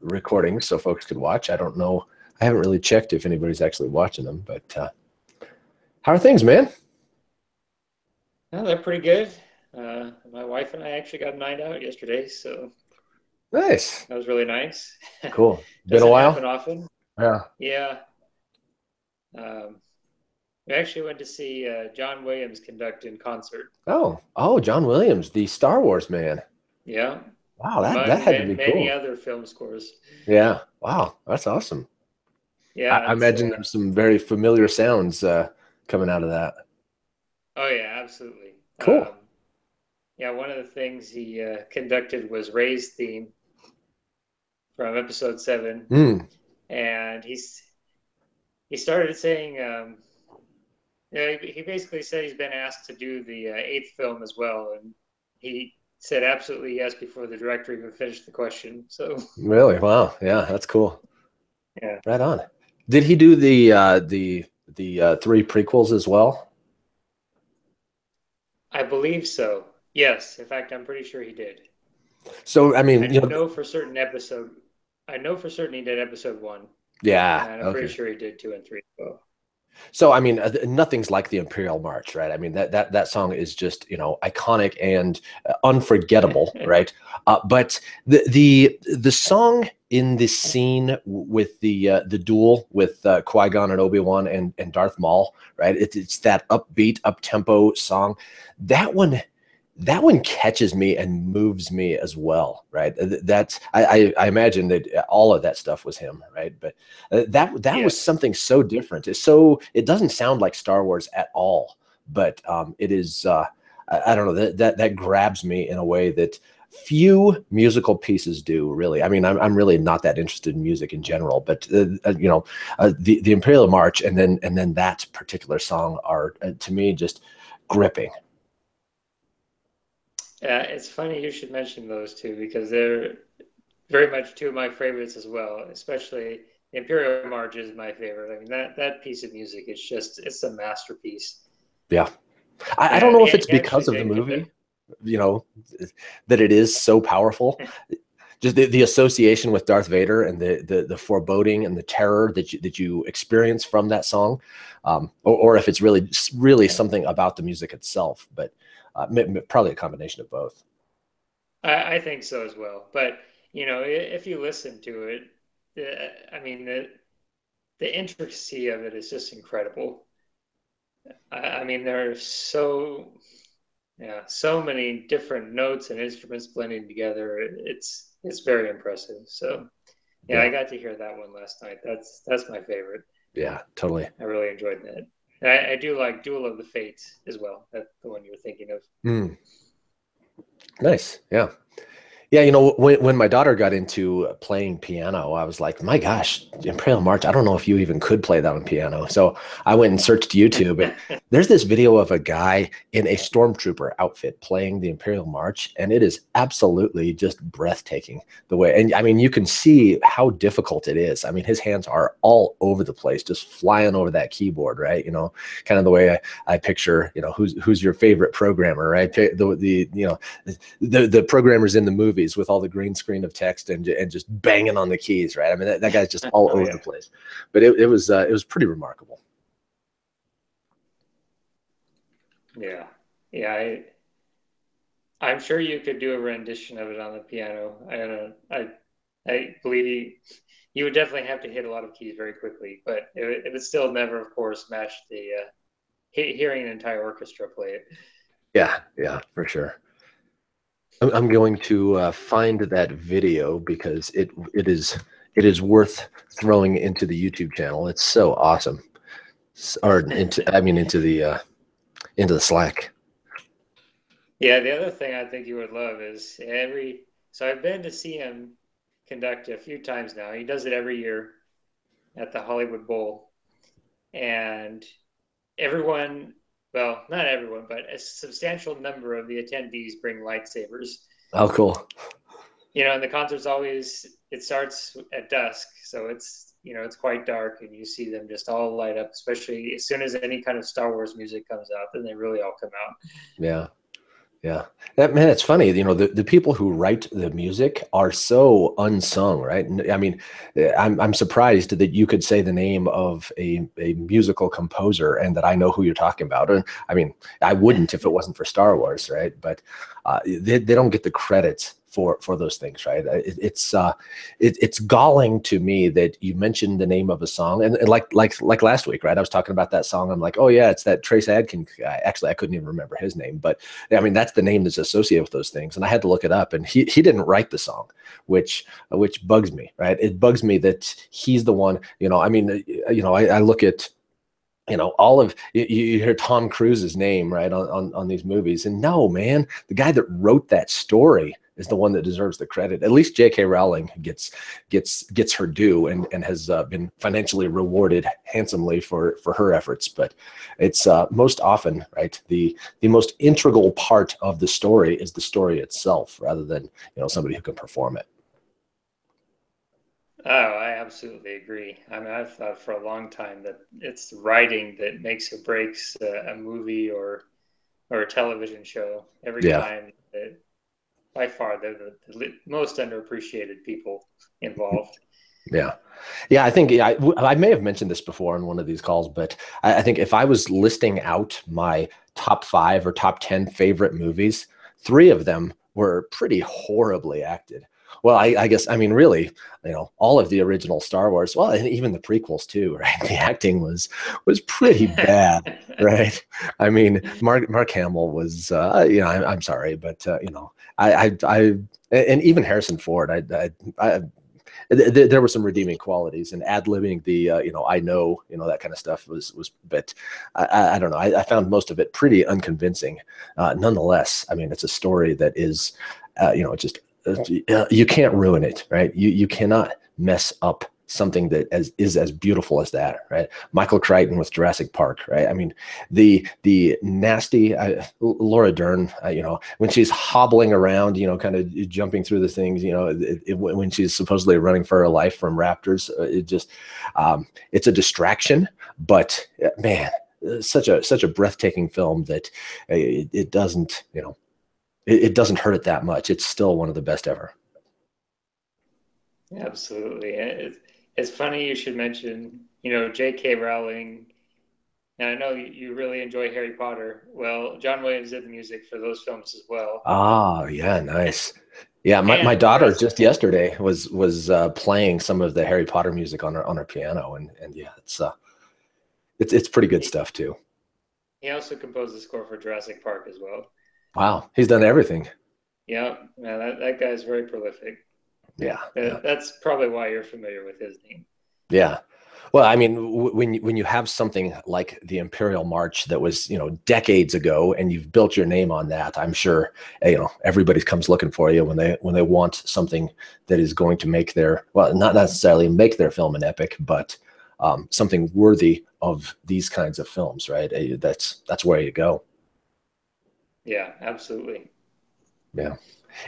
recordings so folks could watch. I don't know. I haven't really checked if anybody's actually watching them, but how are things, man? No, they're pretty good. My wife and I actually got a night out yesterday, so Nice. that was really nice. Cool. Been a Doesn't happen while? often. Yeah. Yeah. Um, we actually went to see John Williams conduct in concert. Oh, John Williams, the Star Wars man. Yeah, Wow, that among had to be many cool. other film scores. Yeah. Wow, that's awesome. Yeah, I it's imagine there's some very familiar sounds coming out of that. oh yeah, absolutely. Cool. Yeah, one of the things he conducted was Ray's theme from episode 7, Mm. and he started saying. Yeah, he basically said he's been asked to do the eighth film as well, and he said absolutely yes before the director even finished the question. So Really? Wow. Yeah, that's cool. yeah, Right on. Did he do the three prequels as well? I believe so. Yes, in fact, I'm pretty sure he did. So I I mean, know for certain episode. I know for certain he did episode 1, yeah, and I'm pretty okay. sure he did 2 and 3 as well. So I mean, nothing's like the Imperial March, right? I mean that song is just iconic and unforgettable, right? But the song in this scene with the duel with Qui-Gon and Obi-Wan and Darth Maul, right? It's that upbeat, up tempo song. That one that one catches me and moves me as well, right? That's I imagine that all of that stuff was him, right? But that was Yes. something so different. It doesn't sound like Star Wars at all, but it is. I don't know that grabs me in a way that few musical pieces do. Really, I mean, I'm really not that interested in music in general, but the Imperial March and then that particular song are to me just gripping. It's funny you should mention those two because they're very much two of my favorites as well. Especially the Imperial March is my favorite. I mean that piece of music is just it's a masterpiece. Yeah. I don't And know he, if it's he actually because of the did conduct. movie, you know, that it is so powerful. Just the association with Darth Vader and the foreboding and the terror that you experience from that song, or if it's really something about the music itself. But probably a combination of both. I think so as well. But if you listen to it, I mean the intricacy of it is just incredible. I mean there are so many different notes and instruments blending together. It's very impressive. So yeah, I Yeah, got to hear that one last night. That's my favorite. yeah, totally. I really enjoyed that. I do like Duel of the Fates as well. That's the one you're thinking of. Mm, nice. Yeah. Yeah, when my daughter got into playing piano, I was like, my gosh, Imperial March, I don't know if you even could play that on piano. So I went and searched YouTube, and there's this video of a guy in a stormtrooper outfit playing the Imperial March, and it is absolutely just breathtaking the way. And I mean, you can see how difficult it is. I mean, his hands are all over the place, just flying over that keyboard, right? Kind of the way I picture, who's your favorite programmer, right? The programmers in the movies with all the green screen of text and just banging on the keys, right? I mean, that guy's just all Oh over the yeah, place. But it was pretty remarkable. yeah, yeah. I'm sure you could do a rendition of it on the piano. I don't know. I believe you would definitely have to hit a lot of keys very quickly, but it would still never, of course, match the hearing an entire orchestra play it. Yeah, yeah, for sure. I'm going to find that video because it is worth throwing into the YouTube channel. It's so awesome. Or into the Slack. Yeah, the other thing I think you would love is so I've been to see him conduct a few times now. He does it every year at the Hollywood Bowl. And everyone, well, not everyone, but a substantial number of the attendees bring lightsabers. Oh, cool. And the concert's always, it starts at dusk. So it's quite dark and you see them just all light up, especially as soon as any kind of Star Wars music comes out, then they really all come out. Yeah. Yeah. That man, it's funny, the people who write the music are so unsung, right? I mean, I'm surprised that you could say the name of a musical composer and that I know who you're talking about. And I mean, I wouldn't if it wasn't for Star Wars, right? But they don't get the credits for those things, right? It's galling to me that you mentioned the name of a song, and like last week, right? I was talking about that song. I'm like, oh yeah, it's that Trace Adkins guy. Actually, I couldn't even remember his name, but I mean, that's the name that's associated with those things. And I had to look it up, and he didn't write the song, which bugs me, right? It bugs me that he's the one. I mean, I look at all of you hear Tom Cruise's name, right, on these movies, and no, man, the guy that wrote that story is the one that deserves the credit. At least J.K. Rowling gets her due and has been financially rewarded handsomely for her efforts. But it's most often, right, the most integral part of the story is the story itself, rather than somebody who can perform it. Oh, I absolutely agree. I mean, I've thought for a long time that it's the writing that makes or breaks a movie or a television show. Every Yeah. time, that by far they're the most underappreciated people involved. Yeah. Yeah, I think I may have mentioned this before in one of these calls, but I think if I was listing out my top 5 or top 10 favorite movies, 3 of them were pretty horribly acted. Well, I guess, I mean, really, all of the original Star Wars, well, and even the prequels too, right? The acting was pretty bad, right? I mean, Mark Hamill was, I'm sorry, but and even Harrison Ford, there were some redeeming qualities, and ad-libbing the I know, that kind of stuff was, but I don't know, I found most of it pretty unconvincing. Nonetheless, I mean, it's a story that is just you can't ruin it, right? You cannot mess up something that is as beautiful as that, right? Michael Crichton with Jurassic Park, right? I mean, the nasty Laura Dern, when she's hobbling around, kind of jumping through the things, when she's supposedly running for her life from raptors, it's a distraction, but man, such a breathtaking film that it doesn't, it doesn't hurt it that much. It's still one of the best ever. Absolutely. It's funny you should mention, J.K. Rowling. And I know you really enjoy Harry Potter. Well, John Williams did the music for those films as well. Ah, yeah, nice. Yeah, my And daughter Jurassic just yesterday was playing some of the Harry Potter music on her piano, and yeah, it's pretty good he, stuff too. he also composed the score for Jurassic Park as well. Wow, he's done everything. Yeah, man, that guy's very prolific. Yeah, yeah. That's probably why you're familiar with his name. Yeah. Well, I mean, when you have something like the Imperial March that was, decades ago, and you've built your name on that, I'm sure, everybody comes looking for you when they want something that is going to make their, well, not necessarily make their film an epic, but something worthy of these kinds of films, right? That's where you go. Yeah, absolutely. Yeah.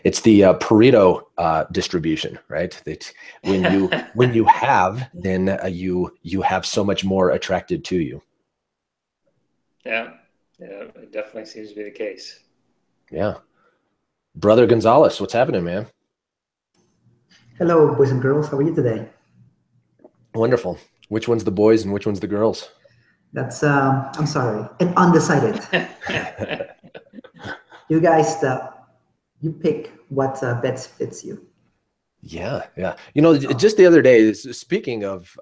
It's the Pareto distribution, right? That when you have, then you have so much more attracted to you. Yeah, yeah, it definitely seems to be the case. Yeah, brother Gonzalez, what's happening, man? Hello, boys and girls. How are you today? Wonderful. Which one's the boys and which one's the girls? That's I'm sorry, and undecided. You guys, you pick what bets fits you. Yeah, yeah. Just the other day, speaking of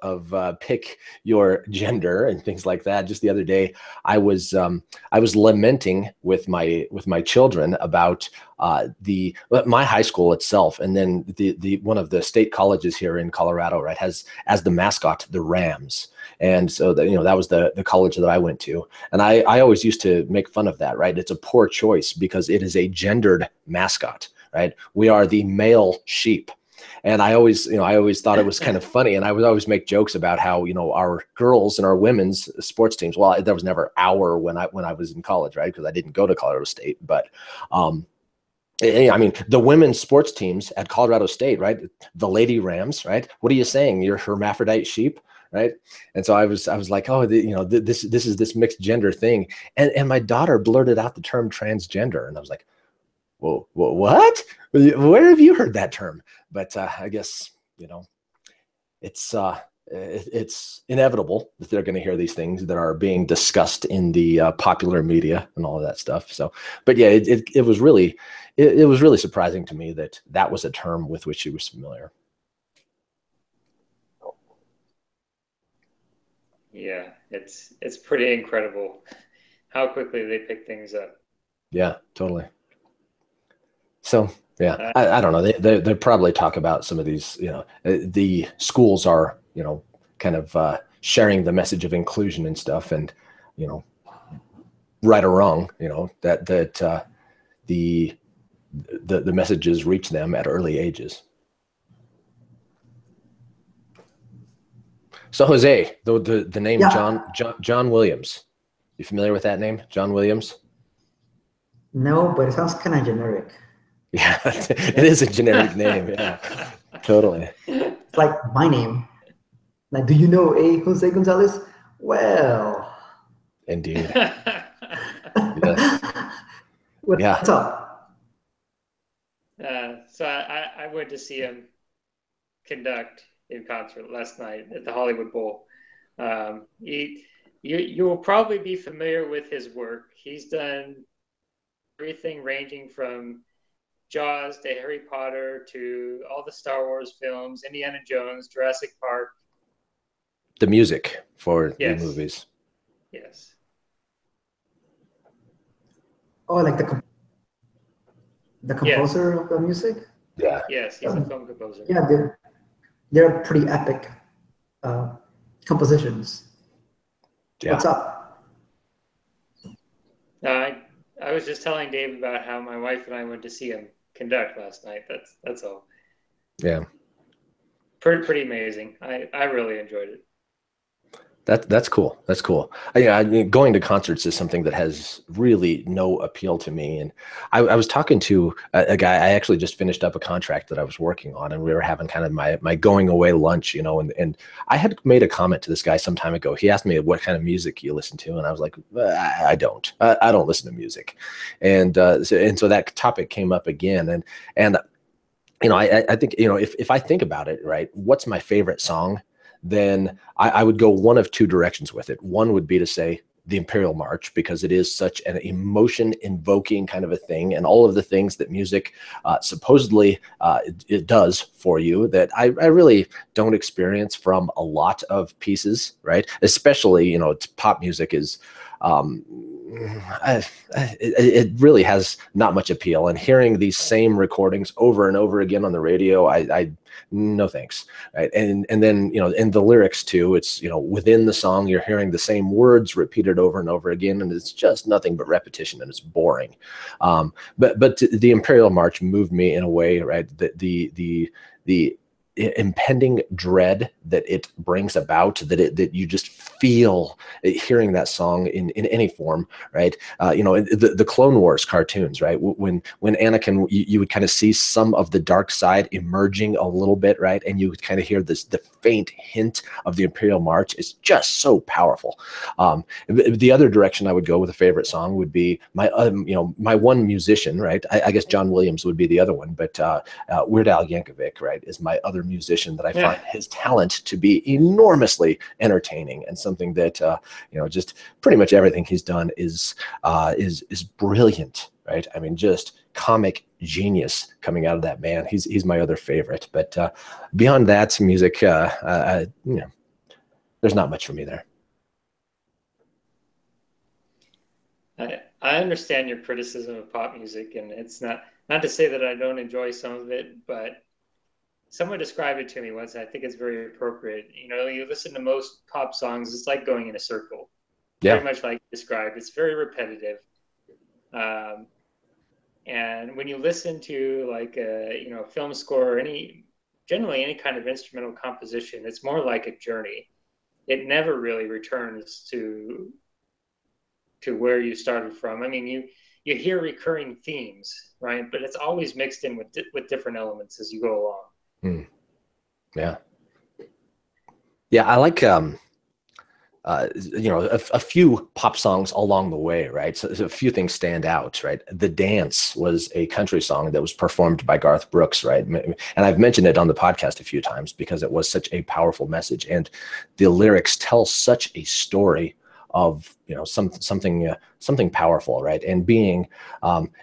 pick your gender and things like that. Just the other day, I was lamenting with my children about the my high school itself, and then the one of the state colleges here in Colorado, right, has as the mascot the Rams, and so that was the college that I went to, and I always used to make fun of that, right? It's a poor choice because it is a gendered mascot, right? We are the male sheep. And I always thought it was kind of funny. And I would always make jokes about how, our girls and our women's sports teams, well, there was never our when I was in college, right? Because I didn't go to Colorado State. But I mean, the women's sports teams at Colorado State, right? The Lady Rams, right? What are you saying? You're hermaphrodite sheep, right? And so I was like, oh, this is this mixed gender thing. And my daughter blurted out the term transgender. And I was like, whoa, what? Where have you heard that term? But I guess, it's it's inevitable that they're going to hear these things that are being discussed in the popular media and all of that stuff. So, but yeah, it was really it was really surprising to me that that was a term with which she was familiar. Yeah, it's pretty incredible how quickly they pick things up. Yeah, totally. So yeah, Uh, I don't know. They probably talk about some of these. The schools are kind of sharing the message of inclusion and stuff, and you know, right or wrong, that the the messages reach them at early ages. So Jose, the name Yeah. John Williams, you familiar with that name, John Williams? No, but it sounds kind of generic. Yeah, it is a generic name. Yeah, totally. It's like my name. Like, do you know a Jose Gonzalez? Well, Indeed. Yes. Yeah. what's up? So I went to see him conduct in concert last night at the Hollywood Bowl. You will probably be familiar with his work. He's done everything ranging from Jaws to Harry Potter to all the Star Wars films, Indiana Jones, Jurassic Park. The music for the Yes, movies. yes, Oh, like the yes, composer of the music? Yeah. yes. He's a Um, film composer. yeah, they're pretty epic uh, compositions. Yeah. What's up? I was just telling Dave about how my wife and I went to see him conduct last night. That's all. Yeah. Pretty amazing. I really enjoyed it. That's cool. That's cool. Yeah, I mean, going to concerts is something that has really no appeal to me. And I was talking to a guy. I actually just finished up a contract that I was working on, and we were having kind of my going away lunch, and I had made a comment to this guy some time ago. He asked me what kind of music you listen to, and I was like, I don't. I don't listen to music, and so that topic came up again, and I think, if I think about it, right, what's my favorite song? Then I would go one of two directions with it. One would be to say the Imperial March, because it is such an emotion invoking kind of a thing, and all of the things that music supposedly it does for you that I really don't experience from a lot of pieces, right? Especially, pop music is um, it really has not much appeal. And hearing these same recordings over and over again on the radio, I no thanks. Right. And then, in the lyrics too, it's, within the song, you're hearing the same words repeated over and over again. And it's just nothing but repetition, and it's boring. But the Imperial March moved me in a way, right, that the impending dread that it brings about, that you just feel hearing that song in any form, right? The Clone Wars cartoons, right? When Anakin, you would kind of see some of the dark side emerging a little bit, right? And you would kind of hear the faint hint of the Imperial March. Is just so powerful. The other direction I would go with a favorite song would be my one musician, right? I guess John Williams would be the other one, but Weird Al Yankovic, right, is my other musician that I find his talent to be enormously entertaining, and something that just pretty much everything he's done is brilliant, right? I mean, just comic genius coming out of that man. He's my other favorite. But beyond that, music, there's not much for me there. I understand your criticism of pop music, and it's not to say that I don't enjoy some of it, but someone described it to me once, and I think it's very appropriate. You listen to most pop songs, it's like going in a circle. Yeah. Very much like you described. It's very repetitive. And when you listen to like a film score, or generally any kind of instrumental composition, it's more like a journey. It never really returns to where you started from. I mean, you hear recurring themes, right? But it's always mixed in with different elements as you go along. Yeah. Yeah, I like a few pop songs along the way, right? So a few things stand out, right? The Dance was a country song that was performed by Garth Brooks, right? And I've mentioned it on the podcast a few times because it was such a powerful message, and the lyrics tell such a story of something powerful, right? And being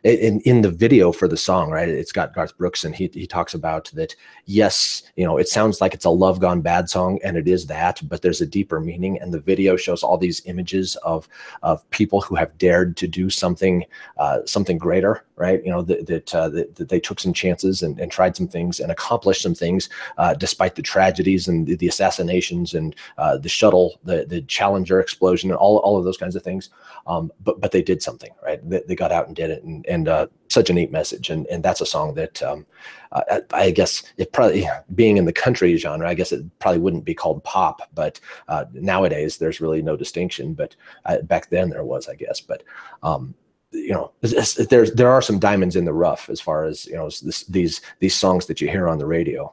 in the video for the song, right, it's got Garth Brooks, and he talks about that. Yes, it sounds like it's a love gone bad song, and it is that, but there's a deeper meaning. And the video shows all these images of people who have dared to do something greater, right? That they took some chances and tried some things and accomplished some things despite the tragedies and the assassinations and the shuttle, the Challenger explosion, and all of those kinds of things. But they did something, right? They got out and did it, and such a neat message. And that's a song that I guess it probably, being in the country genre, I guess it probably wouldn't be called pop, but nowadays there's really no distinction. But back then there was, I guess. But there are some diamonds in the rough as far as these songs that you hear on the radio.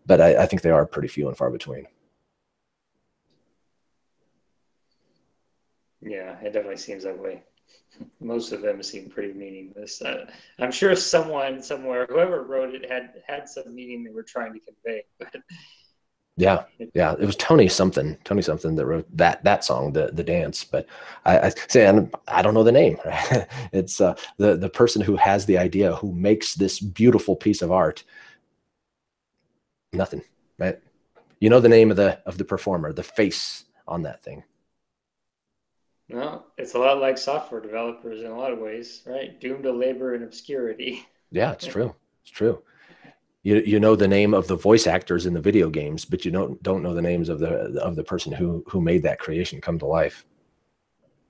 But I think they are pretty few and far between. Yeah, it definitely seems that way. Most of them seem pretty meaningless. I'm sure someone somewhere, whoever wrote it, had some meaning they were trying to convey. But yeah, it was Tony something that wrote that song, the Dance. But I say, and I don't know the name. Right? It's the person who has the idea, who makes this beautiful piece of art. Nothing, right? You know the name of the performer, the face on that thing. no, it's a lot like software developers in a lot of ways, right? Doomed to labor in obscurity. Yeah, it's true. It's true. You know the name of the voice actors in the video games, but you don't know the names of the person who made that creation come to life.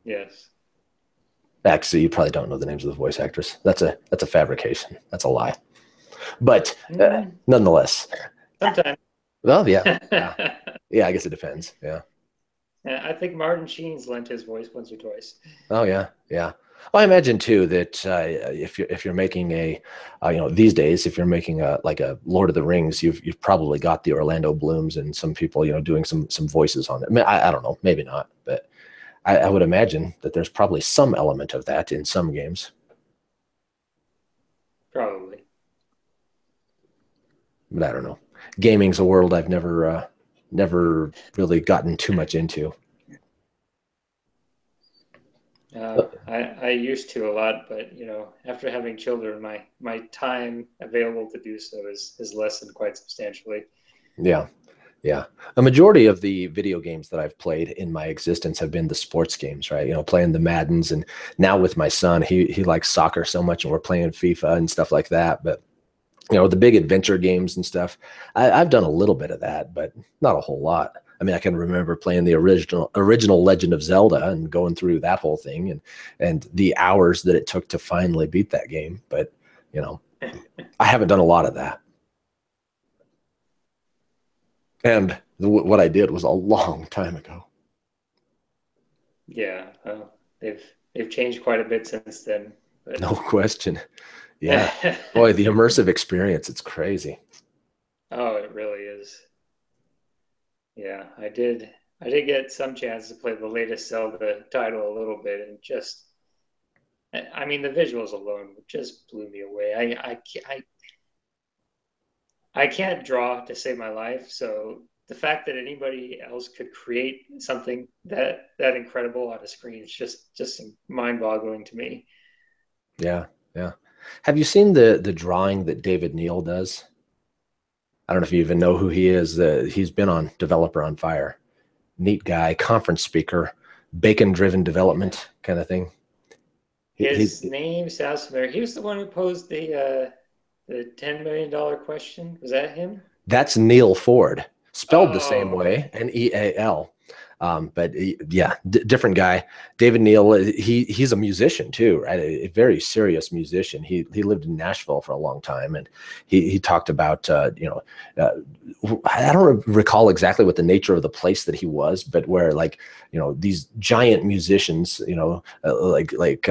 Yes. Actually, you probably don't know the names of the voice actors. That's a fabrication. That's a lie. But nonetheless. Sometimes. Well, yeah. Yeah, I guess it depends. Yeah. I think Martin Sheen's lent his voice once or twice. Oh yeah, yeah. Well, I imagine too that if you're making these days, if you're making like a Lord of the Rings, you've probably got the Orlando Blooms and some people doing some voices on it. I mean, I don't know, maybe not, but I would imagine that there's probably some element of that in some games. Probably. But I don't know. Gaming's a world I've never really gotten too much into. I used to a lot, but after having children, my time available to do so is lessened quite substantially. Yeah. Yeah. A majority of the video games that I've played in my existence have been the sports games, right? Playing the Maddens, and now with my son, he likes soccer so much, and we're playing FIFA and stuff like that. But the big adventure games and stuff, I've done a little bit of that, but not a whole lot. I mean, I can remember playing the original Legend of Zelda and going through that whole thing and the hours that it took to finally beat that game. But, I haven't done a lot of that. And what I did was a long time ago. Yeah, they've changed quite a bit since then. But... No question. Yeah. Boy, the immersive experience, it's crazy. Oh, it really is. Yeah, I did get some chance to play the latest Zelda title a little bit, and I mean, the visuals alone just blew me away. I can't draw to save my life, so the fact that anybody else could create something that incredible on a screen is just mind-boggling to me. Yeah, yeah. Have you seen the drawing that David Neal does? I don't know if you even know who he is. He's been on Developer on Fire. Neat guy, conference speaker, bacon-driven development kind of thing. His name sounds familiar. He was the one who posed the $10 million question. Was that him? That's Neil Ford, spelled the same way, Neal. But yeah, different guy. David Neal, he's a musician too, right? A very serious musician. He lived in Nashville for a long time, and he talked about I don't recall exactly what the nature of the place that he was, but where these giant musicians, like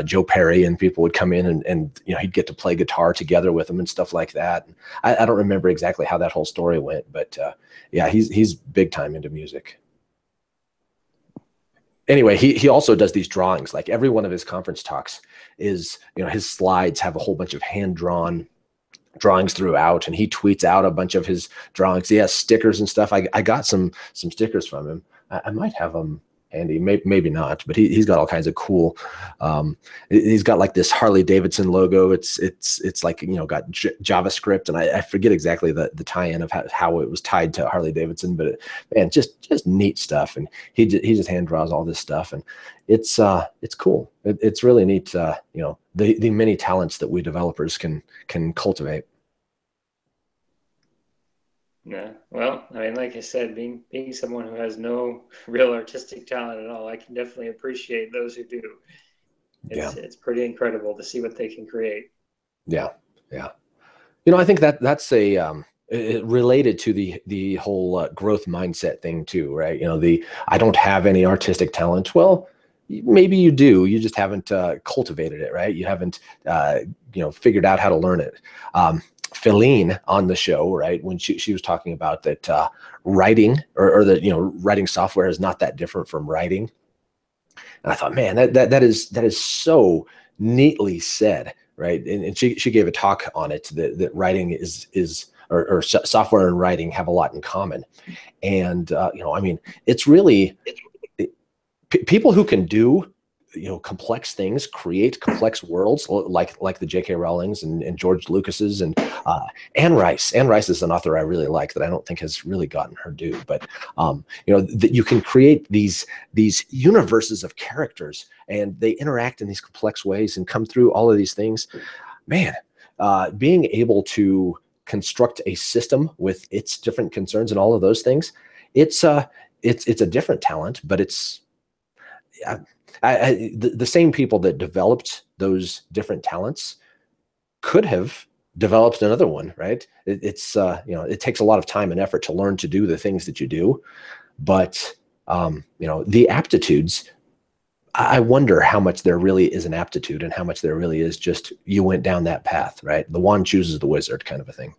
Joe Perry and people would come in and he'd get to play guitar together with them and stuff like that. And I don't remember exactly how that whole story went, but yeah, he's big time into music. anyway, he also does these drawings. Like every one of his conference talks is, his slides have a whole bunch of hand drawn drawings throughout, and he tweets out a bunch of his drawings. He has stickers and stuff. I got some stickers from him. I might have them handy, maybe not, but he's got all kinds of cool. Um, he's got like this Harley Davidson logo. It's like, got JavaScript, and I forget exactly the tie-in of how it was tied to Harley Davidson, but man, just neat stuff. And he just hand draws all this stuff, and it's cool. It's really neat. The many talents that we developers can cultivate. Yeah. Well, I mean, like I said, being someone who has no real artistic talent at all, I can definitely appreciate those who do. Yeah. It's pretty incredible to see what they can create. Yeah. Yeah. I think that's a related to the whole growth mindset thing too, right? The I don't have any artistic talent. Well, maybe you do. You just haven't cultivated it, right? You haven't figured out how to learn it. Feline on the show, right, when she was talking about that writing or that writing software is not that different from writing, and I thought, man, that is so neatly said, right? And she gave a talk on it that writing is or software and writing have a lot in common. And I mean, it's really people who can do complex things, create complex worlds like the J.K. Rowlings and George Lucas's and Anne Rice. Anne Rice is an author I really like that I don't think has really gotten her due, but that you can create these universes of characters, and they interact in these complex ways and come through all of these things. Man, being able to construct a system with its different concerns and all of those things, it's a different talent, but it's the same people that developed those different talents could have developed another one, right? It takes a lot of time and effort to learn to do the things that you do, but the aptitudes. I wonder how much there really is an aptitude and how much there really is just you went down that path, right? The wand chooses the wizard kind of a thing.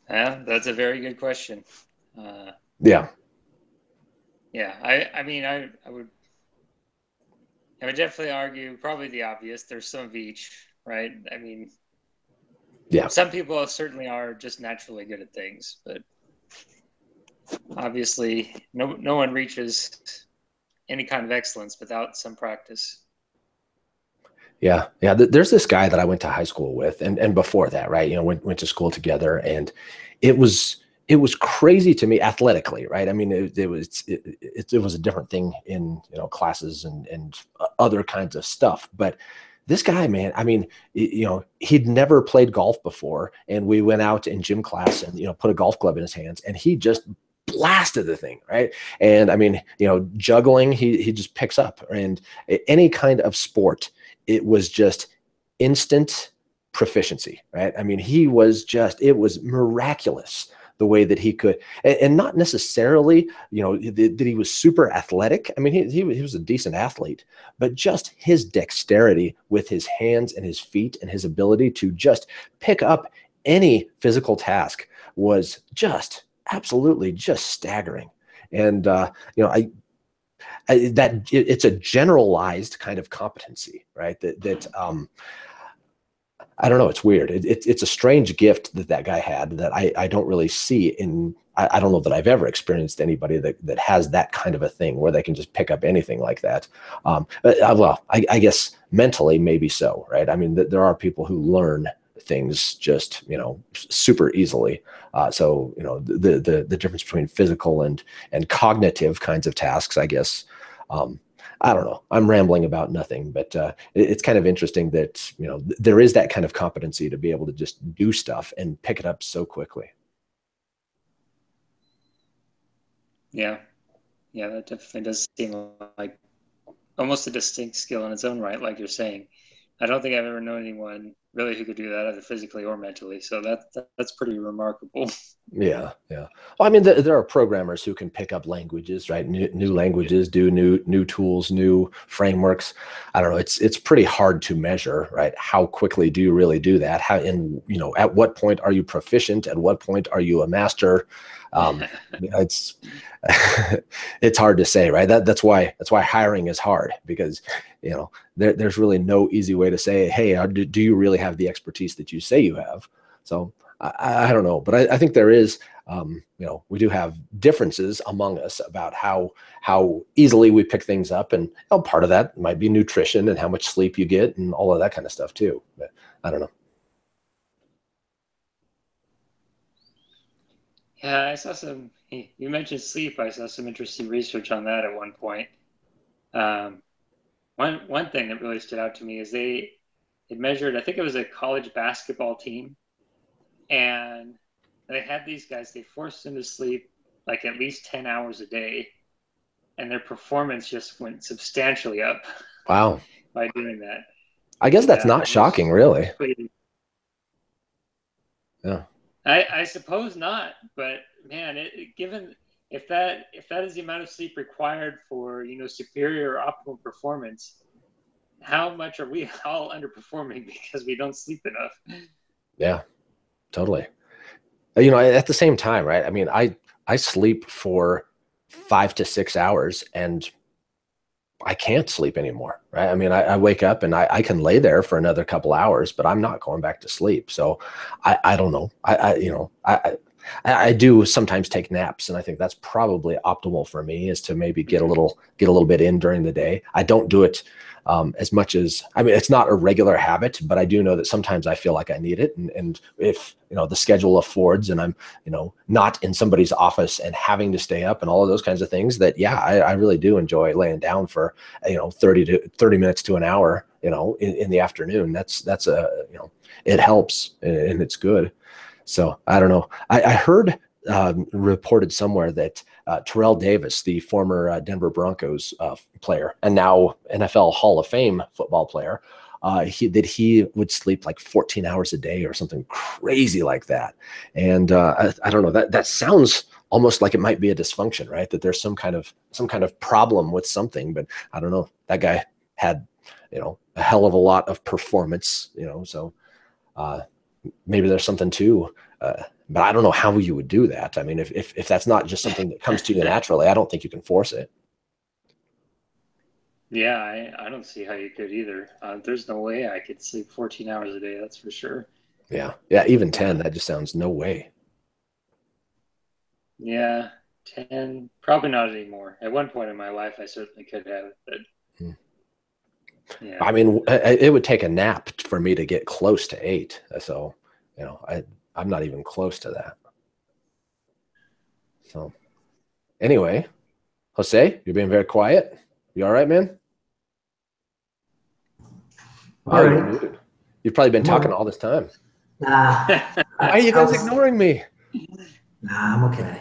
Yeah, that's a very good question. Yeah. Yeah, I mean, I would definitely argue probably the obvious. There's some of each, right? I mean, Yeah. some people certainly are just naturally good at things, but obviously, no one reaches any kind of excellence without some practice. Yeah. Yeah. There's this guy that I went to high school with, and before that, right? Went to school together, and it was it was crazy to me athletically, right? I mean, it was a different thing in classes and other kinds of stuff, but this guy, man, I mean, he'd never played golf before, and we went out in gym class and put a golf club in his hands, and he just blasted the thing, right? And I mean, juggling, he just picks up, and any kind of sport, it was just instant proficiency, right? I mean, it was miraculous the way that he could, and not necessarily, that he was super athletic. I mean, he was a decent athlete, but just his dexterity with his hands and his feet and his ability to just pick up any physical task was just absolutely just staggering. And, it's a generalized kind of competency, right? That I don't know. It's weird. It's a strange gift that guy had that I don't really see in. I don't know that I've ever experienced anybody that has that kind of a thing where they can just pick up anything like that. Well, I guess mentally maybe so, right? I mean, there are people who learn things just super easily. So the difference between physical and cognitive kinds of tasks, I guess. I don't know. I'm rambling about nothing, but it's kind of interesting that there is that kind of competency to be able to just do stuff and pick it up so quickly. Yeah, yeah, that definitely does seem like almost a distinct skill in its own right, like you're saying. I don't think I've ever known anyone really who could do that either physically or mentally. So that's pretty remarkable. Yeah, yeah. Well, I mean, there are programmers who can pick up languages, right? New languages, do new tools, new frameworks. I don't know. It's pretty hard to measure, right? How quickly do you really do that? How in at what point are you proficient? At what point are you a master? It's it's hard to say, right? That's why hiring is hard, because there's really no easy way to say, hey, do you really have the expertise that you say you have? So I don't know, but I think there is, we do have differences among us about how easily we pick things up, and part of that might be nutrition and how much sleep you get and all of that kind of stuff too. But I don't know. Yeah, I saw you mentioned sleep. I saw some interesting research on that at one point. Um, one thing that really stood out to me is it measured, I think it was a college basketball team, and they had these guys, they forced them to sleep like at least 10 hours a day, and their performance just went substantially up Wow. by doing that. I guess that's Yeah, not shocking, really. Yeah. I suppose not, but man, given if that is the amount of sleep required for superior or optimal performance, how much are we all underperforming because we don't sleep enough? Yeah, totally. At the same time, right? I mean, I sleep for 5 to 6 hours, and I can't sleep anymore, right? I mean, I wake up and I can lay there for another couple hours, but I'm not going back to sleep. So I don't know. I do sometimes take naps, and I think that's probably optimal for me, is to maybe get a little bit in during the day. I don't do it as much as, I mean, it's not a regular habit, but I do know that sometimes I feel like I need it. And if, the schedule affords, and I'm, not in somebody's office and having to stay up and all of those kinds of things, that, yeah, I really do enjoy laying down for, 30 minutes to an hour, in the afternoon. That's it helps, and it's good. So I don't know. I heard reported somewhere that Terrell Davis, the former Denver Broncos player and now NFL Hall of Fame football player, he would sleep like 14 hours a day or something crazy like that. And I don't know, that sounds almost like it might be a dysfunction, right? That there's some kind of problem with something, but I don't know. That guy had, a hell of a lot of performance, so maybe there's something to, but I don't know how you would do that. I mean, if that's not just something that comes to you naturally, I don't think you can force it. Yeah, I don't see how you could either. There's no way I could sleep 14 hours a day, that's for sure. Yeah. Yeah. Even 10, that just sounds no way. Yeah, 10, probably not anymore. At one point in my life, I certainly could have, but yeah. I mean, it would take a nap for me to get close to 8. So, I'm not even close to that. So anyway, Jose, you're being very quiet. You all right, man? All You're right. muted. You've probably been I'm talking all all this time. right. Why are you guys ignoring me? Nah, I'm okay.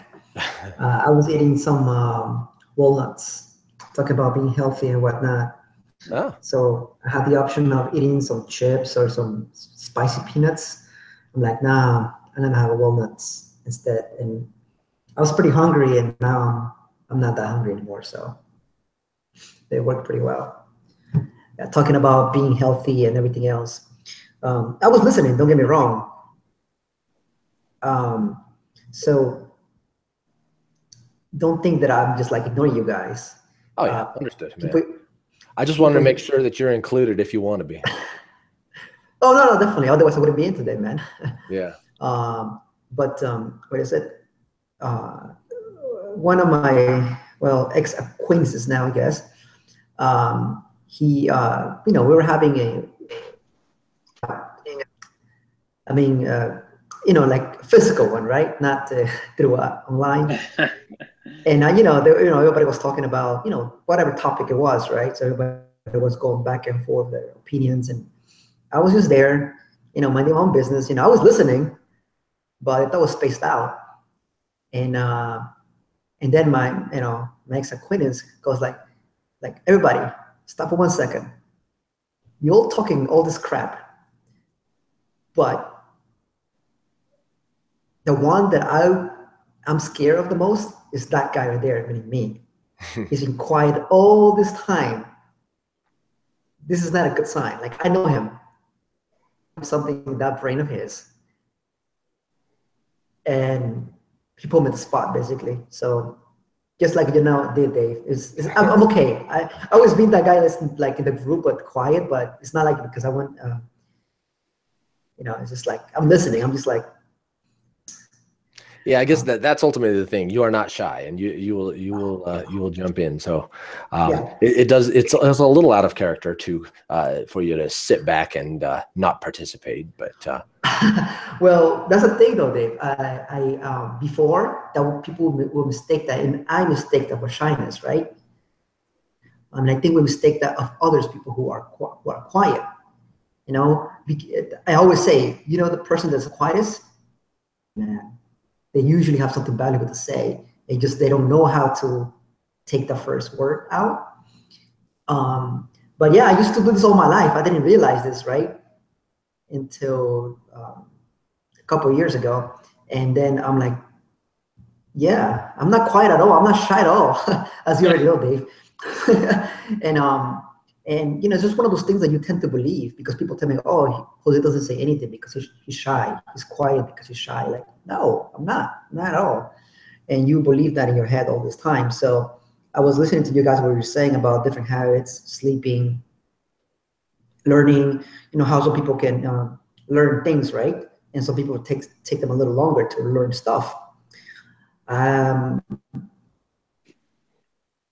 I was eating some walnuts, talking about being healthy and whatnot. Oh, So I had the option of eating some chips or some spicy peanuts. I'm like, nah, I'm gonna have walnuts instead. And I was pretty hungry, and now I'm not that hungry anymore. So they work pretty well. Yeah, talking about being healthy and everything else. I was listening. Don't get me wrong. Um, so don't think that I'm just like ignoring you guys. oh yeah, understood, man. People, I just wanted to make people. sure that you're included if you want to be. Oh no, definitely. Otherwise, I wouldn't be in today, man. Yeah. But what is it? Uh, one of my ex acquaintances now, I guess. He, we were having I mean, like physical one, right? Not through online. And everybody was talking about whatever topic it was, right? So everybody was going back and forth their opinions, and I was just there, minding my own business. I was listening, but that was spaced out. And then my ex acquaintance goes like everybody, stop for 1 second. You're all talking all this crap. But the one that I'm scared of the most is that guy right there, meaning me. He's been quiet all this time. This is not a good sign. Like, I know him. Something in that brain of his. And he put me at the spot, basically. So just like Dave, I'm okay. I always been that guy that's like in the group but quiet, but it's not like because I want, it's just like I'm listening. I'm just like, yeah, I guess that's ultimately the thing. You are not shy, and you will jump in. So yeah. it's a little out of character to for you to sit back and not participate. But well, that's the thing though, Dave. I before that people will mistake that, and I mistake that for shyness, right? I mean, I think we mistake that of others people who are quiet. I always say, the person that's the quietest, man, they usually have something valuable to say. They don't know how to take the first word out. But yeah, I used to do this all my life. I didn't realize this, right? Until a couple of years ago. And then I'm like, yeah, I'm not quiet at all. I'm not shy at all, as you already know, Dave. and it's just one of those things that you tend to believe because people tell me, oh, Jose doesn't say anything because he's shy. He's quiet because he's shy. Like, no, I'm not at all. And you believe that in your head all this time. So I was listening to you guys what you were saying about different habits, sleeping, learning, how some people can learn things, right? And some people take them a little longer to learn stuff.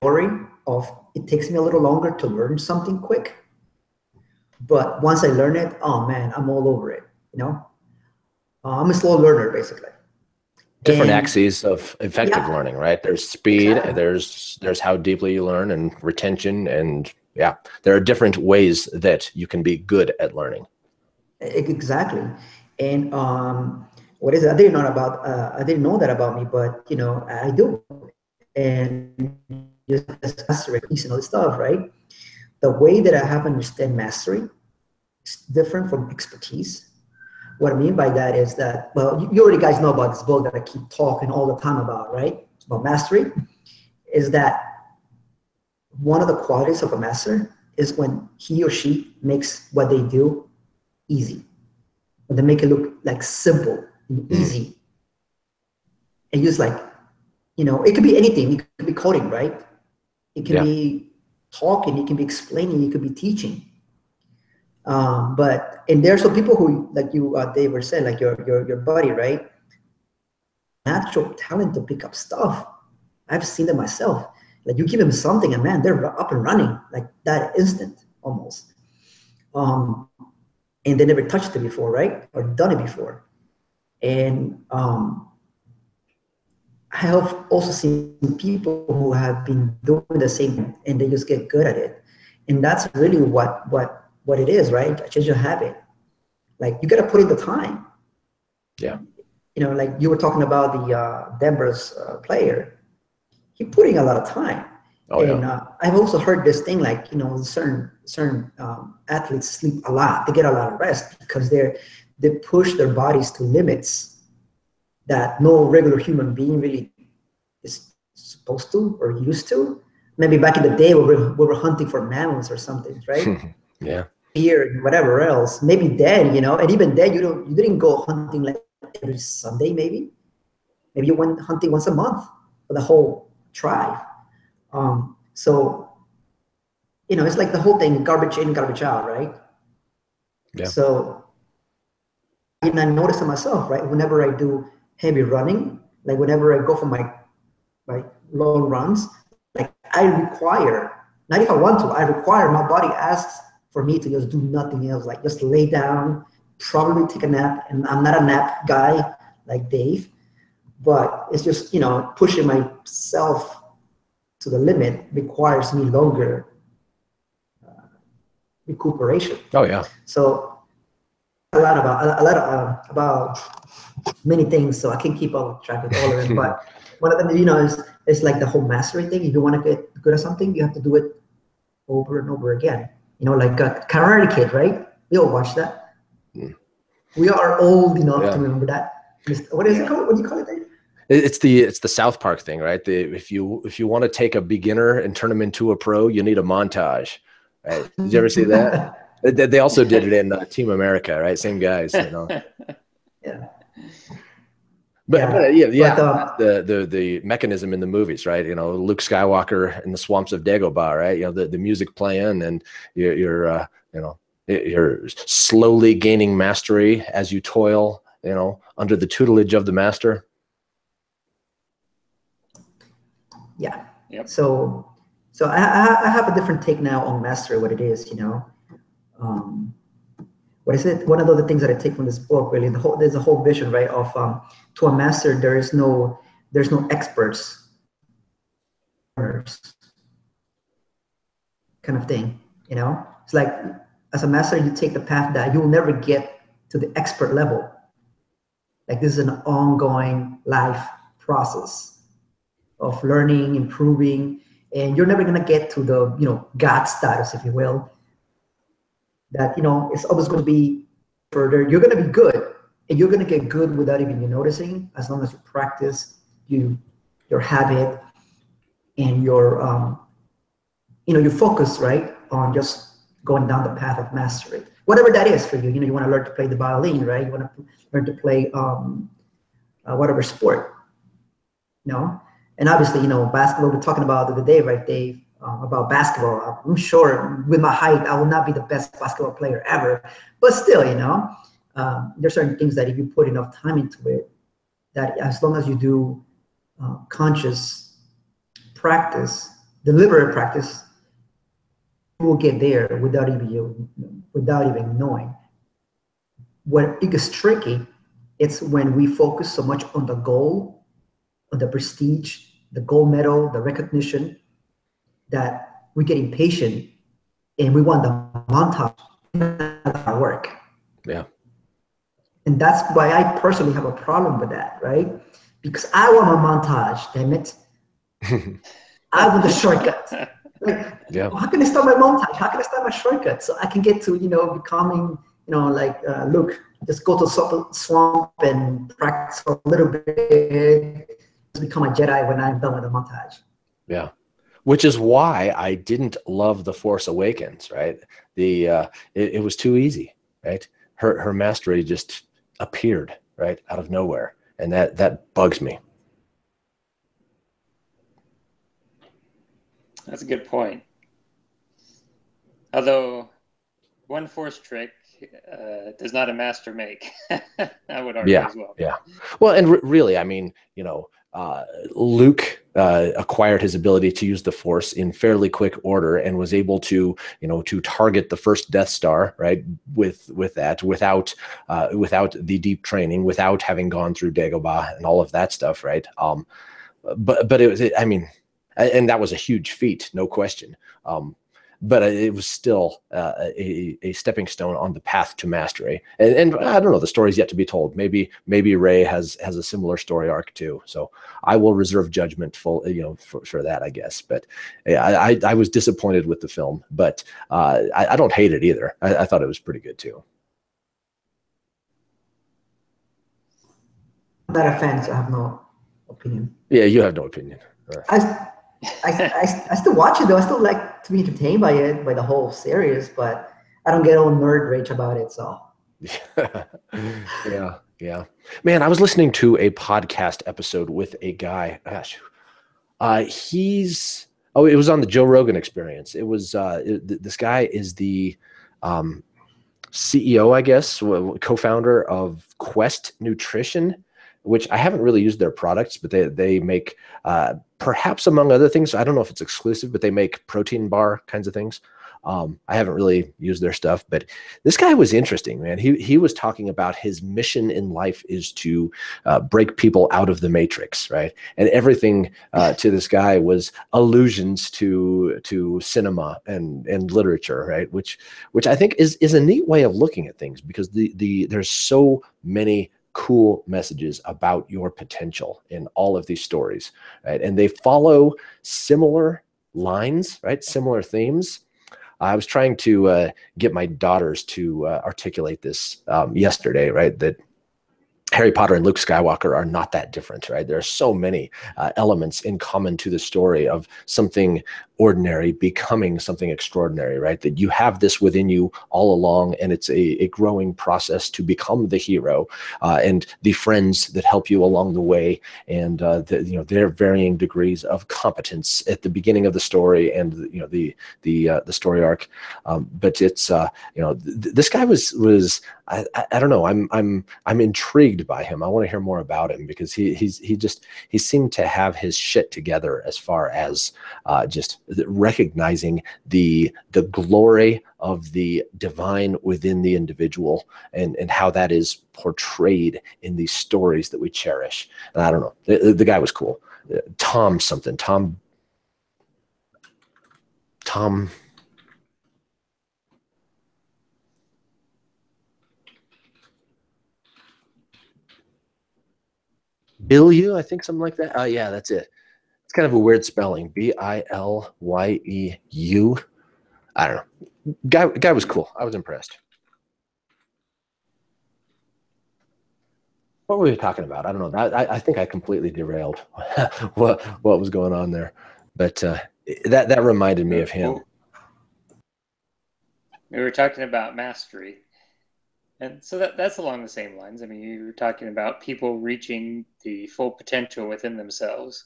Worry of it takes me a little longer to learn something quick, but once I learn it, oh man, I'm all over it. I'm a slow learner basically. Different axes of effective Yeah, learning, right? There's speed, exactly. there's how deeply you learn, and retention, and yeah, there are different ways that you can be good at learning. Exactly. And what is it? I didn't know that about me, but I do. And just mastery and all this stuff, right? The way that I have understand mastery is different from expertise. What I mean by that is that, well, you already guys know about this book that I keep talking all the time about, right? It's about mastery. Is that one of the qualities of a master is when he or she makes what they do easy. When they make it look like simple and easy. And just like, it could be anything. It could be coding, right? It can be talking. It can be explaining. It could be teaching. And there are some people who, like you, they were saying, like your buddy, right? Natural talent to pick up stuff. I've seen it myself. Like you give them something, and man, they're up and running like that instant almost. And they never touched it before, right? Or done it before. And I have also seen people who have been doing the same thing and they just get good at it. And that's really what it is, right? A change of habit. Like you got to put in the time. Yeah. Like you were talking about the Denver's player. He's putting a lot of time. Oh, and yeah. I've also heard this thing, like, certain athletes sleep a lot. They get a lot of rest because they push their bodies to limits that no regular human being really is supposed to or used to. Maybe back in the day we were hunting for mammals or something, right? Yeah. Here and whatever else. Maybe then, and even then you didn't go hunting like every Sunday, maybe. Maybe you went hunting once a month for the whole tribe. So, it's like the whole thing, garbage in, garbage out, right? Yeah. So, and I noticed it myself, right? Whenever I do heavy running, like whenever I go for my long runs, like I require, not if I want to, I require, my body asks for me to just do nothing else, like just lay down, probably take a nap. And I'm not a nap guy like Dave, but it's just, pushing myself to the limit requires me longer recuperation. Oh, yeah. So a lot about many things, so I can keep up track with all of them. But one of them, is like the whole mastery thing. If you want to get good at something, you have to do it over and over again. Like a Karate Kid, right? We all watch that. We are old enough Yeah. to remember that. What is it called? What do you call it, Dave? It's the South Park thing, right? If you want to take a beginner and turn them into a pro, you need a montage, right? Did you ever see that? They also did it in Team America, right? Same guys, you know. Yeah. But yeah, But the mechanism in the movies, right? You know, Luke Skywalker in the swamps of Dagobah, right? You know, the music playing, and you're you know, you're slowly gaining mastery as you toil, you know, under the tutelage of the master. yeah. Yep. So I have a different take now on mastery, what it is, you know. What is it? One of the things that I take from this book, really, there's a whole vision, right? Of to a master, there's no experts, kind of thing. You know, it's like as a master, you take the path that you will never get to the expert level. Like this is an ongoing life process of learning, improving, and you're never gonna get to the God status, if you will. That it's always going to be further. You're going to be good, and you're going to get good without even you noticing, as long as you practice your habit and your focus, right, on just going down the path of mastery, whatever that is for you. You want to learn to play the violin, right? You want to learn to play whatever sport, and obviously, basketball. We're talking about the other day, right, Dave? About basketball. I'm sure with my height, I will not be the best basketball player ever, but still, there's certain things that if you put enough time into it, that as long as you do conscious practice, deliberate practice, you will get there without even knowing. What it gets tricky, it's when we focus so much on the goal, on the prestige, the gold medal, the recognition, that we get impatient and we want the montage of our work. Yeah. And that's why I personally have a problem with that, right? Because I want a montage, damn it. I want the shortcut. Like, yeah. How can I start my montage? How can I start my shortcut so I can get to, becoming, Luke, just go to swamp and practice for a little bit, just become a Jedi when I'm done with the montage. Yeah. Which is why I didn't love The Force Awakens, right? It was too easy, right? Her mastery just appeared right out of nowhere, and that bugs me. That's a good point. Although one Force trick does not a master make. I would argue as well. Yeah. Well, and really, I mean, Luke acquired his ability to use the Force in fairly quick order and was able to, to target the first Death Star, right? With that, without the deep training, without having gone through Dagobah and all of that stuff, right? But it was, I mean, and that was a huge feat, no question. But it was still a stepping stone on the path to mastery. And I don't know, the story's yet to be told. Maybe Rey has a similar story arc too. So I will reserve judgment for that, I guess. But I was disappointed with the film, but I don't hate it either. I thought it was pretty good too. I'm not a fan, so I have no opinion. Yeah, you have no opinion. I still watch it though. I still like to be entertained by it, by the whole series, but I don't get all nerd rage about it. So yeah. Man, I was listening to a podcast episode with a guy. Gosh, it was on the Joe Rogan Experience. It was this guy is the CEO, I guess, co-founder of Quest Nutrition, which I haven't really used their products, but they make perhaps among other things. I don't know if it's exclusive, but they make protein bar kinds of things. I haven't really used their stuff, but this guy was interesting, man. He was talking about his mission in life is to break people out of the matrix, right? And everything to this guy was allusions to cinema and literature, right? Which I think is a neat way of looking at things, because there's so many cool messages about your potential in all of these stories, right? And they follow similar lines, right? Similar themes. I was trying to get my daughters to articulate this yesterday, right? That Harry Potter and Luke Skywalker are not that different, right? There are so many elements in common to the story of something ordinary becoming something extraordinary, right? That you have this within you all along, and it's a growing process to become the hero, and the friends that help you along the way, and their varying degrees of competence at the beginning of the story, and the story arc. But it's this guy was I don't know. I'm intrigued by him. I want to hear more about him because he seemed to have his shit together as far as just recognizing the glory of the divine within the individual, and how that is portrayed in these stories that we cherish. And I don't know. The guy was cool. Tom something. Tom. Bilyu, I think, something like that. Yeah, that's it. It's kind of a weird spelling. BilyeU. I don't know. Guy was cool. I was impressed. What were we talking about? I don't know. I think I completely derailed what was going on there, but that reminded me of him. We were talking about mastery, and so that's along the same lines. I mean, you were talking about people reaching the full potential within themselves.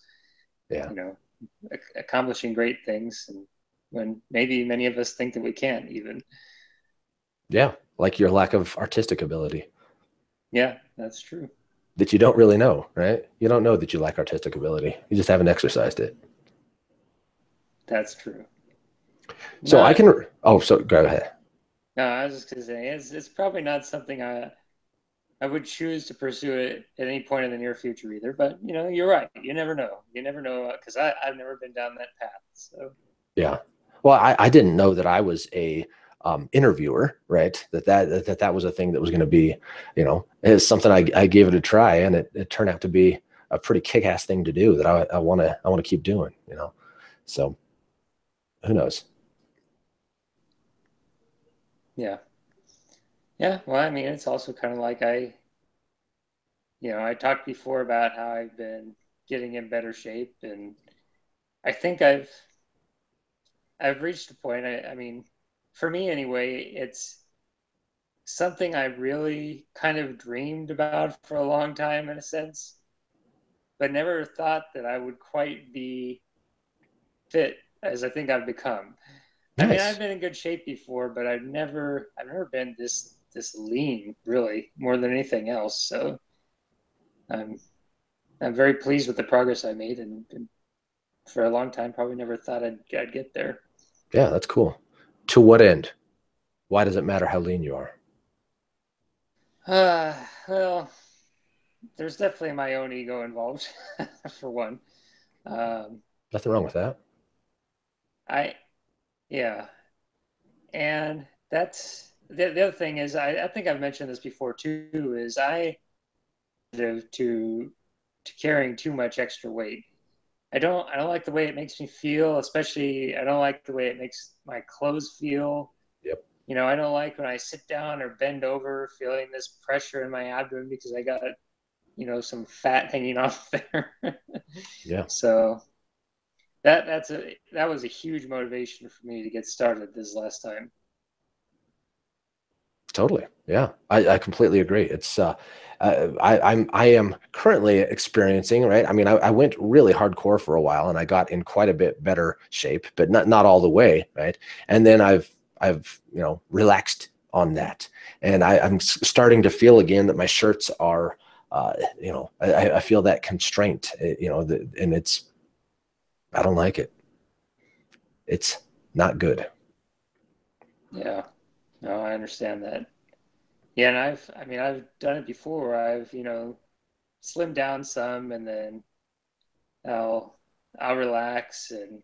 Yeah. You know, accomplishing great things, and when maybe many of us think that we can't even. Yeah, like your lack of artistic ability. Yeah, that's true. That you don't really know, right? You don't know that you lack artistic ability. You just haven't exercised it. That's true. So Not, I can. Oh, so go ahead. no, I was just gonna say it's probably not something I would choose to pursue it at any point in the near future either. But you're right. You never know. You never know because I've never been down that path. So Yeah. Well, I didn't know that I was a interviewer, right? That was a thing that was going to be, it's something I gave it a try, and it turned out to be a pretty kick-ass thing to do that I want to keep doing, So who knows? yeah, yeah. Well, I mean, it's also kind of like I talked before about how I've been getting in better shape, and I think I've reached a point. I mean, for me anyway, it's something I really kind of dreamed about for a long time in a sense, but never thought that I would quite be fit as I think I've become. I mean, I've Nice. been in good shape before, but I've never been this lean really more than anything else. So I'm I'm very pleased with the progress I made, and for a long time probably never thought I'd get there. Yeah, that's cool. To what end? Why does it matter how lean you are? Well, there's definitely my own ego involved, for one. Um, Nothing wrong with that. I yeah, and that's the other thing is I think I've mentioned this before too. Is I to carrying too much extra weight. I don't like the way it makes me feel, especially I don't like the way it makes my clothes feel. Yep. I don't like when I sit down or bend over feeling this pressure in my abdomen because I got, some fat hanging off there. Yeah. So that was a huge motivation for me to get started this last time. Totally. Yeah. I completely agree. It's I am currently experiencing, right? I mean, I went really hardcore for a while and I got in quite a bit better shape, but not all the way, right? And then I've relaxed on that. And I'm starting to feel again that my shirts are I feel that constraint, and I don't like it. It's not good. Yeah. No, I understand that. Yeah, and I've done it before. I've, slimmed down some and then I'll I'll relax and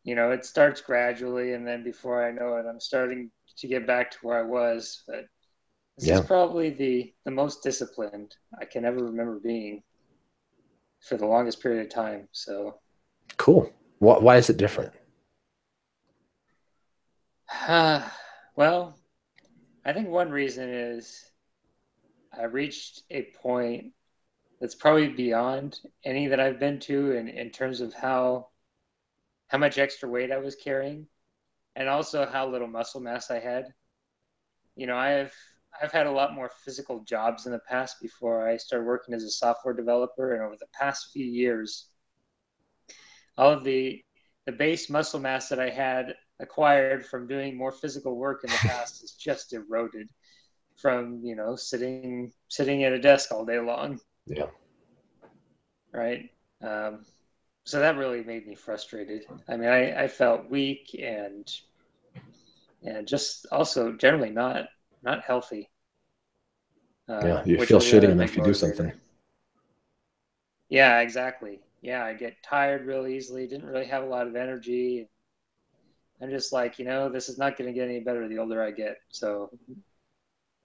it starts gradually and then before I know it I'm starting to get back to where I was. But this is Yeah. probably the most disciplined I can ever remember being for the longest period of time. So Cool. Why is it different? Well, I think one reason is I reached a point that's probably beyond any that I've been to in terms of how much extra weight I was carrying and also how little muscle mass I had. You know, I've had a lot more physical jobs in the past before I started working as a software developer, and over the past few years, all of the base muscle mass that I had acquired from doing more physical work in the past has just eroded from, you know, sitting at a desk all day long. Yeah. Right. Um, so that really made me frustrated. I mean, I felt weak and just also generally not healthy, Yeah. You which feel was shitty another enough, big you do something. motivator. Yeah, exactly. Yeah, I get tired real easily. Didn't really have a lot of energy. I'm just like, you know, this is not going to get any better the older I get. So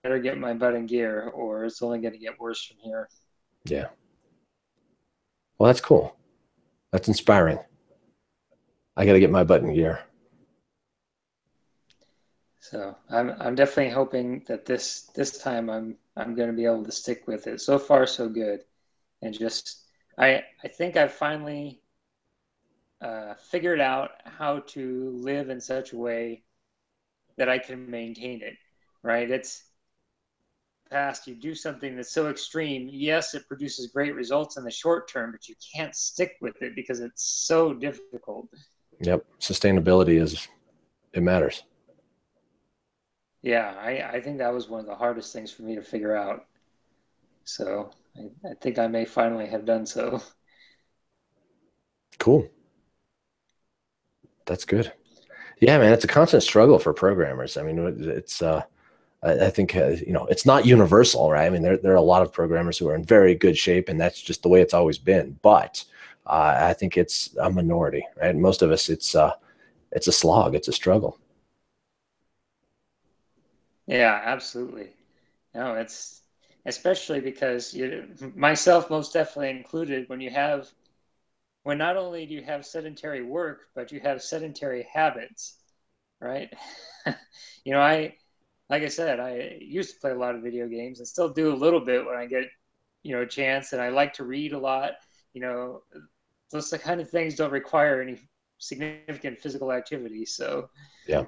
better get my butt in gear, or it's only going to get worse from here. Yeah. Well, that's cool. That's inspiring. I got to get my butt in gear. So I'm definitely hoping that this time I'm going to be able to stick with it. So far, so good, and just I think I've finally figured out how to live in such a way that I can maintain it. Right? It's past you do something that's so extreme. Yes, it produces great results in the short term, but you can't stick with it because it's so difficult. Yep. Sustainability it matters. Yeah, I think that was one of the hardest things for me to figure out. So I think I may finally have done so. Cool. That's good. Yeah, man, it's a constant struggle for programmers. I mean, it's I think you know, it's not universal, right? I mean, there are a lot of programmers who are in very good shape, and that's just the way it's always been. But I think it's a minority, right? Most of us, it's a slog, it's a struggle. Yeah, absolutely. No, it's especially because myself most definitely included, when not only do you have sedentary work, but you have sedentary habits, right? You know, like I said, I used to play a lot of video games and still do a little bit when I get, you know, a chance. And I like to read a lot. You know, those kind of things don't require any significant physical activity. So, Yeah,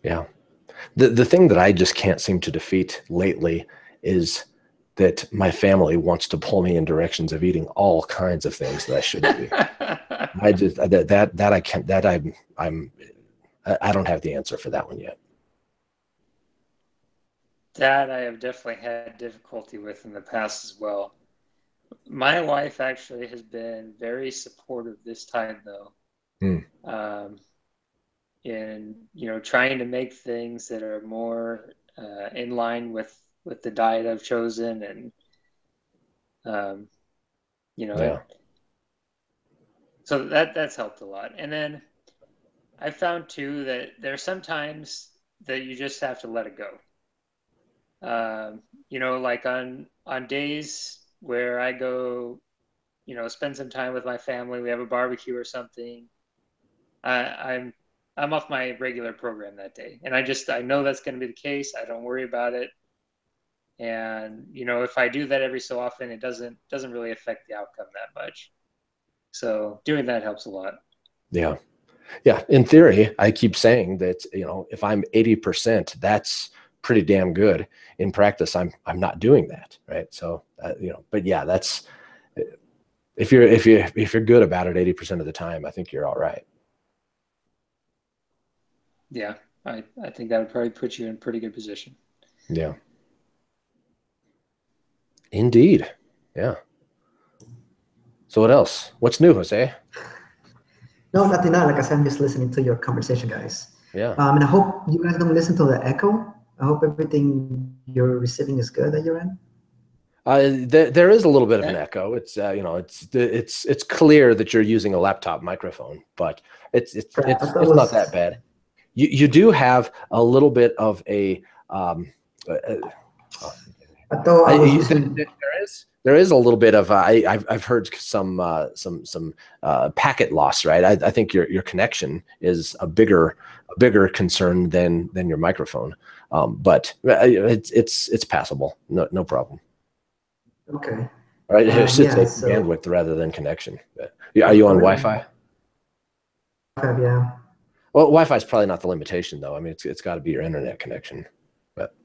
yeah. The thing that I just can't seem to defeat lately is that my family wants to pull me in directions of eating all kinds of things that I shouldn't be. I just that I can't that I don't have the answer for that one yet. that I have definitely had difficulty with in the past as well. My wife actually has been very supportive this time, though. Hmm. Um, in, you know, trying to make things that are more in line with the diet I've chosen, and um, you know Yeah. it. So that's helped a lot. And then I found too that there's sometimes that you just have to let it go. You know, like on days where I go, you know, spend some time with my family, we have a barbecue or something. I'm I'm off my regular program that day, and I know that's going to be the case. I don't worry about it. And you know, if I do that every so often, it doesn't really affect the outcome that much. So doing that helps a lot. Yeah. Yeah. In theory, I keep saying that, you know, if I'm 80%, that's pretty damn good. In practice, I'm not doing that. Right. So, you know, but yeah, that's if you're good about it 80% of the time, I think you're all right. Yeah, I think that would probably put you in a pretty good position. Yeah. Indeed. Yeah. So what else? What's new, Jose? No, nothing. Like I said, I'm just listening to your conversation, guys. Yeah. And I hope you guys don't listen to the echo. I hope everything you're receiving is good at your end. There is a little bit of an Yeah, echo. It's you know, it's clear that you're using a laptop microphone, but it's it's Crap, I it's thought it it's not that was. bad. You do have a little bit of a uh, uh, oh, I thought I was using. There is a little bit of I've heard some packet loss, right? I think your connection is a bigger concern than your microphone, but it's passable, no problem. Okay. All right, I should Yeah. say So bandwidth rather than connection. Are you on Wi-Fi? yeah. Well, Wi-Fi is probably not the limitation, though. I mean, it's got to be your internet connection. But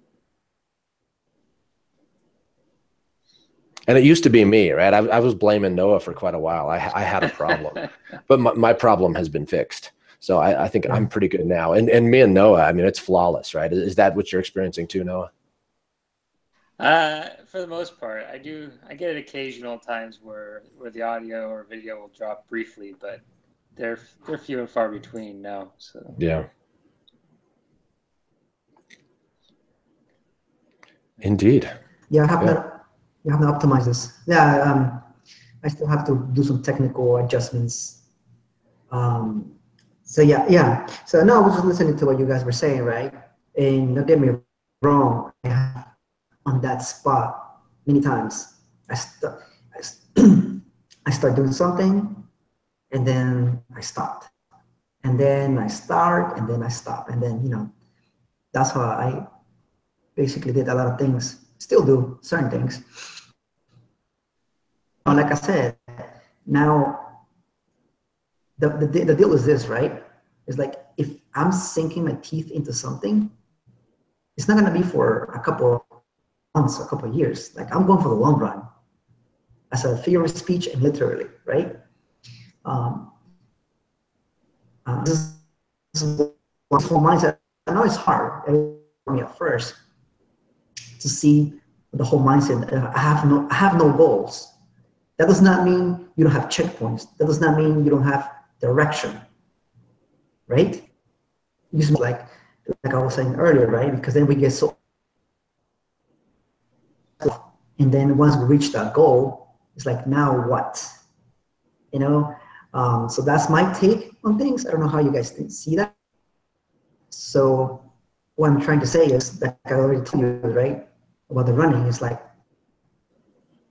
and it used to be me, right? I was blaming Noah for quite a while. I had a problem, but my problem has been fixed. So I think I'm pretty good now. And me and Noah, I mean, it's flawless, right? Is that what you're experiencing too, Noah? For the most part, I get occasional times where the audio or video will drop briefly, but they're few and far between now. So yeah, indeed. Yeah, you have to optimize this. Yeah. I still have to do some technical adjustments. So yeah. So no, I was just listening to what you guys were saying, right? And don't get me wrong, I have on that spot many times. I start doing something, and then I stop, and then I start, and then I stop, and then that's how I basically did a lot of things. Still do certain things. Like I said, now the deal is this, right? It's like if I'm sinking my teeth into something, it's not gonna be for a couple of months, a couple of years. Like I'm going for the long run, as a figure of speech and literally, right? Um, this whole mindset. I know it's hard for me at first to see the whole mindset. I have no goals. That does not mean you don't have checkpoints. That does not mean you don't have direction, right? This is like I was saying earlier, right? Because then we get so, and then once we reach that goal, it's like now what, you know? So that's my take on things. I don't know how you guys see that. So what I'm trying to say is that I already told you, right, about the running. Is like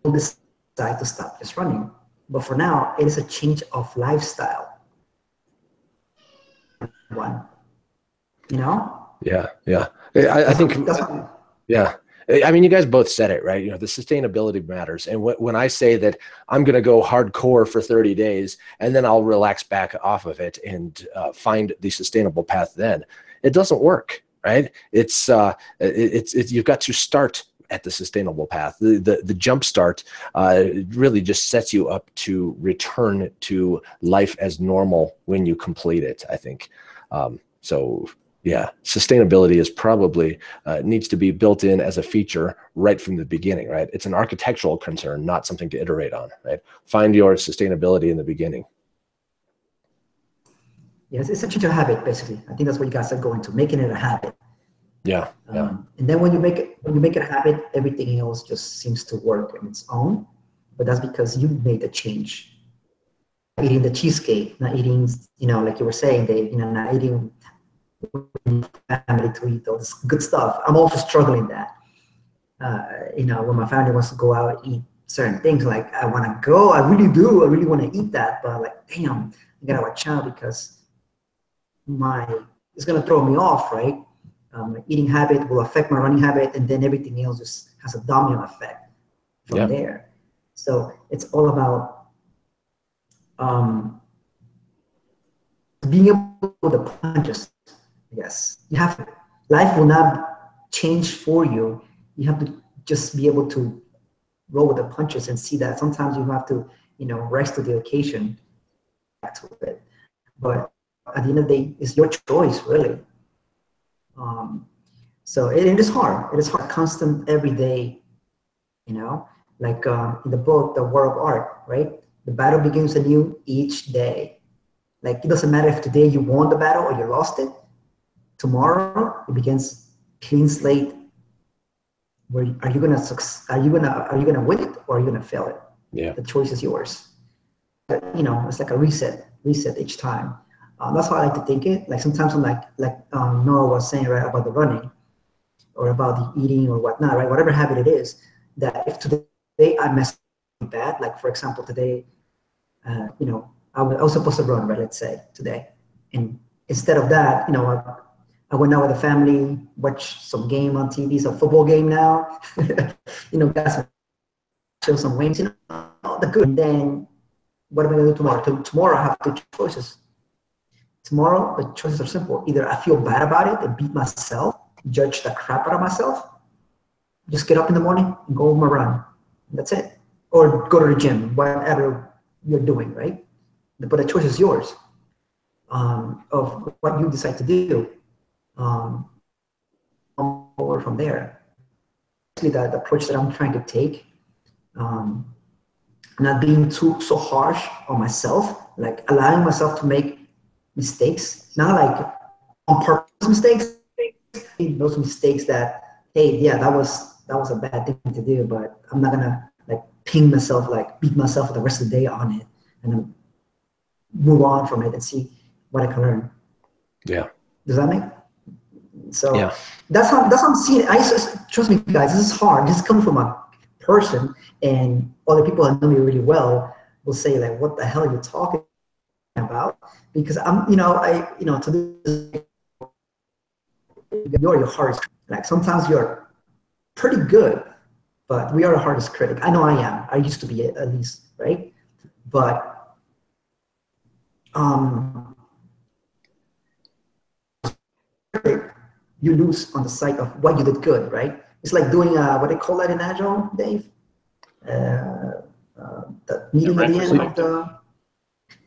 we'll decide to stop just running, but for now, it is a change of lifestyle. One, Yeah. I think yeah. I mean, you guys both said it, right? The sustainability matters. And when I say that I'm going to go hardcore for 30 days and then I'll relax back off of it and find the sustainable path, then it doesn't work, right? It's you've got to start at the sustainable path. The jump start really just sets you up to return to life as normal when you complete it, I think. So yeah, sustainability is probably needs to be built in as a feature right from the beginning, right? It's an architectural concern, not something to iterate on, right? Find your sustainability in the beginning. Yes, it's such a habit, basically. I think that's what you guys are going to, making it a habit. Yeah. And then when you make it a habit, everything else just seems to work on its own. But that's because you made the change. Eating the cheesecake, not eating, like you were saying, Dave, not eating family to eat all this good stuff. I'm also struggling that. When my family wants to go out and eat certain things, like I want to go, I really do, I really want to eat that, but like, damn, I gotta watch out because it's gonna throw me off, right? My eating habit will affect my running habit, and then everything else just has a domino effect from there. So it's all about being able to punch. Yes, you have to. Life will not change for you. You have to just be able to roll with the punches and see that sometimes you have to, rise to the occasion. Back to it. But at the end of the day, it's your choice, really. So it is hard. It is hard, constant, every day. Like in the book, The War of Art, right? The battle begins anew each day. Like it doesn't matter if today you won the battle or you lost it. Tomorrow it begins clean slate. Where are you gonna win it or are you gonna fail it? Yeah. The choice is yours. But, it's like a reset each time. That's how I like to think it. Like sometimes I'm like Noah was saying, right, about the running. or about the eating or whatnot, right? Whatever habit it is, that if today I mess up bad, like for example, today, you know, I was supposed to run, right? Let's say today, and instead of that, you know, I went out with the family, watched some game on TV, some football game now, you know, got some, chill some wings, you know, all the good. And then what am I gonna do tomorrow? Tomorrow I have two choices. Tomorrow the choices are simple. Either I feel bad about it and beat myself, judge the crap out of myself, just get up in the morning and go on a run. That's it. Or go to the gym, whatever you're doing, right? But the choice is yours, of what you decide to do. Forward from there. Actually, the approach that I'm trying to take, not being so harsh on myself, like allowing myself to make mistakes, not like on purpose mistakes, those mistakes that, hey, yeah, that was a bad thing to do, but I'm not gonna like ping myself, like beat myself for the rest of the day on it, and then move on from it and see what I can learn. Yeah. Does that make? So yeah. that's how I'm seeing it. Trust me, guys, this is hard. This is coming from a person, and other people that know me really well will say like, "What the hell are you talking about?" Because I'm, to this, you're your hardest. Like sometimes you're pretty good, but we are the hardest critic. I know I am. I used to be at least, right? But you lose on the side of what you did good, right? It's like doing what they call that in Agile, Dave. The meeting at the end of the,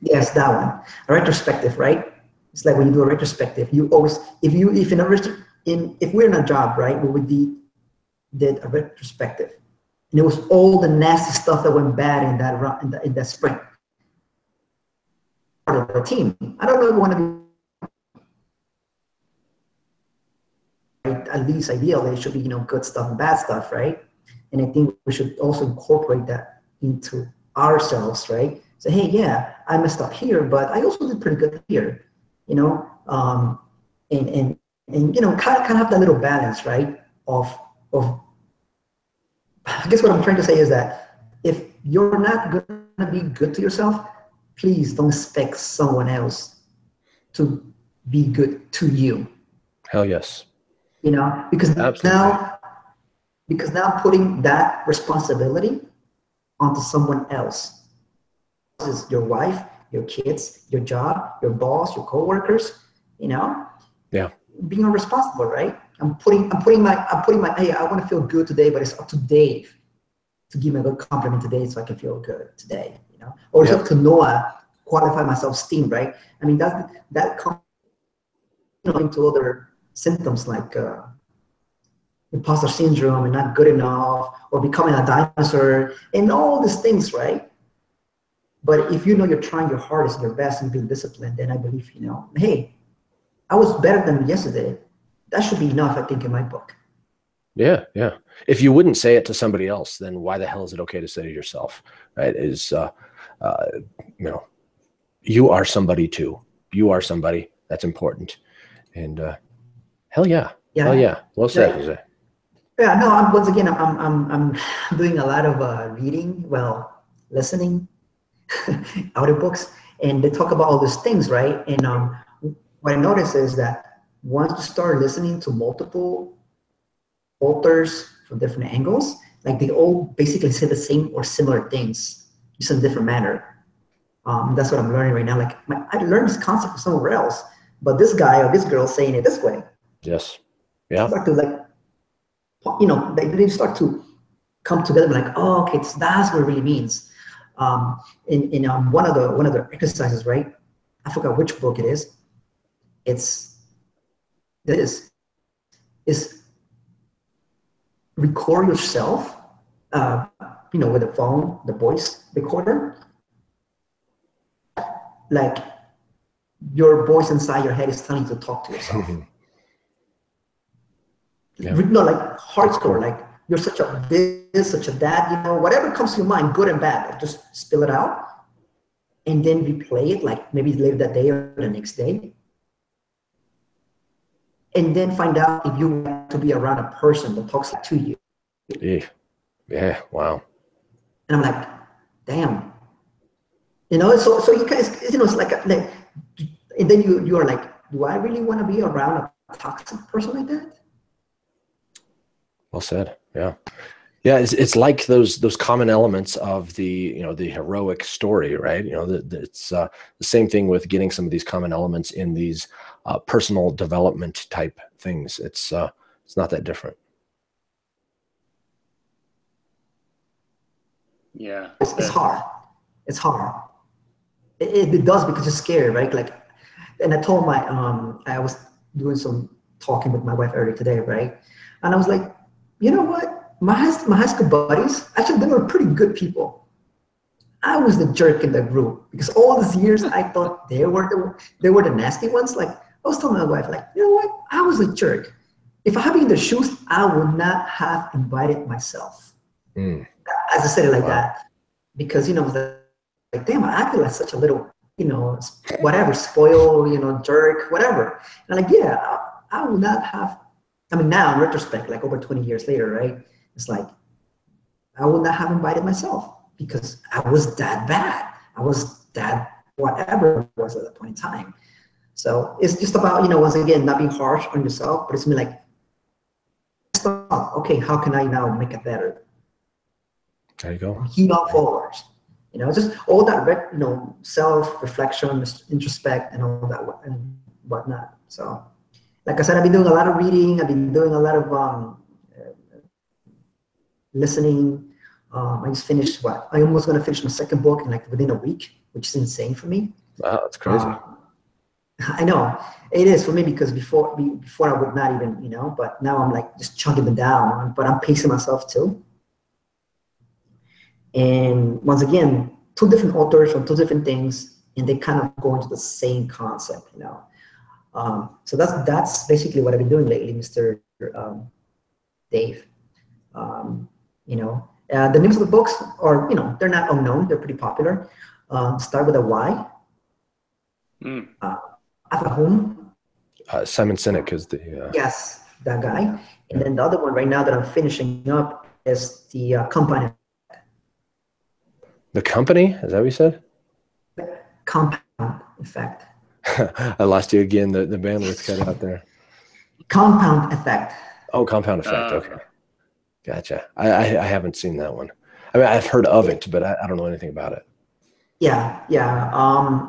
yes, that one, a retrospective, right? It's like when you do a retrospective, you always, if we're in a job, right, we did a retrospective, and it was all the nasty stuff that went bad in that sprint. Part of the team. I don't know if you want to be. At least ideally it should be, good stuff and bad stuff, right? And I think we should also incorporate that into ourselves, right? So hey, yeah, I messed up here, but I also did pretty good here, and kind of have that little balance, right? Of I guess what I'm trying to say is that if you're not gonna be good to yourself, please don't expect someone else to be good to you. Hell yes. Because Absolutely. now putting that responsibility onto someone else. This is your wife, your kids, your job, your boss, your coworkers, Yeah. being responsible, right? I'm putting my, hey, I want to feel good today, but it's up to Dave to give me a good compliment today so I can feel good today, or it's up to Noah qualify my self-esteem, right? I mean, that comes into other symptoms like imposter syndrome and not good enough, or becoming a dinosaur, and all these things, right? But if you're trying your hardest, your best, and being disciplined, then I believe, hey, I was better than yesterday. That should be enough, I think, in my book. Yeah, yeah. If you wouldn't say it to somebody else, then why the hell is it okay to say to yourself? Right? You are somebody too. You are somebody. That's important. And hell yeah. Yeah. Hell yeah. Well said, Jose. Yeah, no, once again, I'm doing a lot of reading, listening, audiobooks, and they talk about all these things, right? And what I notice is that once you start listening to multiple authors from different angles, like they all basically say the same or similar things, just in a different manner. That's what I'm learning right now. Like I learned this concept from somewhere else, but this guy or this girl saying it this way. Yes. Yeah. Start to they start to come together like, oh, okay, that's what it really means. In one of the exercises, right? I forgot which book it is. This is record yourself, with a phone, the voice recorder, like your voice inside your head is telling you to talk to yourself. Yeah. No, like hardcore, cool. Like you're such a this, such a that, whatever comes to your mind, good and bad, like just spill it out and then replay it, like maybe later that day or the next day. and then find out if you want to be around a person that talks to you. Yeah. Wow. And I'm like, damn. You know, so you guys, you know, it's like, and then you are like, do I really want to be around a toxic person like that? Well said. Yeah. Yeah, it's like those common elements of the the heroic story, right? It's the same thing with getting some of these common elements in these personal development type things. It's not that different. Yeah, It's hard. It's hard. It does because you're scared, right? Like, and I told my I was doing some talking with my wife earlier today, right? And I was like, you know what? My high school buddies, actually, they were pretty good people. I was the jerk in the group because all these years I thought they were the nasty ones. Like, I was telling my wife, like, you know what? I was a jerk. If I had been in their shoes, I would not have invited myself. Mm. As I said it like Wow. that, because I was like, damn, I acted like such a little, whatever, spoil, jerk, whatever. And like, yeah, I would not have. I mean, now in retrospect, like over 20 years later, right? It's like, I would not have invited myself because I was that bad. I was that whatever it was at that point in time. So it's just about, once again, not being harsh on yourself, but it's me like, stop. Okay, how can I now make it better? There you go. Keep on forwards. Just all that, self-reflection, introspect, and all that and whatnot. So, like I said, I've been doing a lot of reading. I've been doing a lot of listening. I just finished I almost going to finish my second book in like within a week, which is insane for me. Wow, that's crazy. I know it is for me because before I would not even, but now I'm like just chugging them down, but I'm pacing myself too. And once again, two different authors from two different things, and they kind of go into the same concept, So that's basically what I've been doing lately, Mr. Dave. The names of the books are, they're not unknown. They're pretty popular. Start with a Y. At home. Simon Sinek is the yes, that guy. And then the other one right now that I'm finishing up is the Compound. The Company? Is that what you said? Compound Effect. I lost you again. The bandwidth cut out there. Compound Effect. Oh, Compound Effect. Okay. Gotcha. I haven't seen that one. I mean, I've heard of it, but I don't know anything about it. Yeah.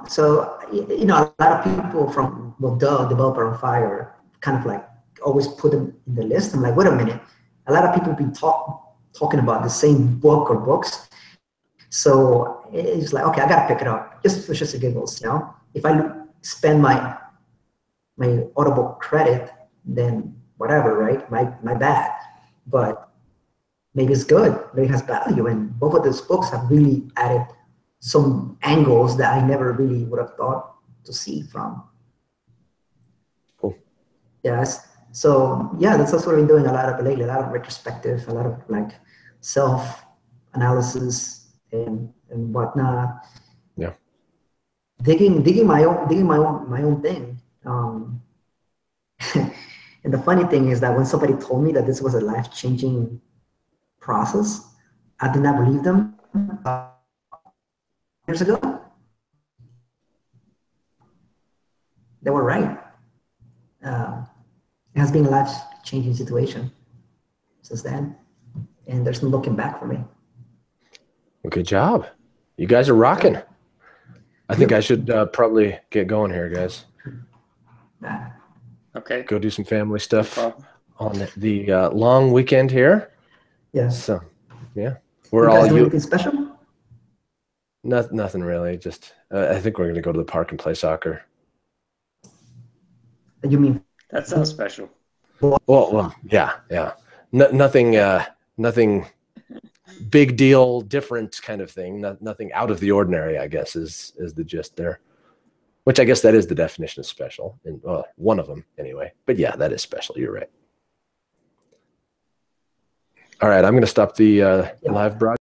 So, a lot of people from Developer on Fire kind of like always put them in the list. I'm like, wait a minute. A lot of people have been talking about the same book or books. So it's like, okay, I got to pick it up just for shits and giggles, If I spend my Audible credit, then whatever, right? My bad. But maybe it's good. Maybe it has value. And both of those books have really added some angles that I never really would have thought to see from. Cool. Yes. So yeah, that's what I've been doing a lot of lately. A lot of retrospective, a lot of like self-analysis and whatnot. Yeah. Digging my own thing. And the funny thing is that when somebody told me that this was a life-changing process, I did not believe them years ago. They were right. It has been a life-changing situation since then, and there's no looking back for me. Well, good job. You guys are rocking. I think I should probably get going here, guys. Okay. Go do some family stuff on the long weekend here. Yeah. So, yeah. We're all doing anything special? Nothing really. Just I think we're going to go to the park and play soccer. You mean that sounds special? Well, yeah. Nothing big deal, different kind of thing. Nothing out of the ordinary, I guess, is the gist there. Which I guess that is the definition of special, and one of them anyway. But yeah, that is special. You're right. All right, I'm going to stop the live broadcast.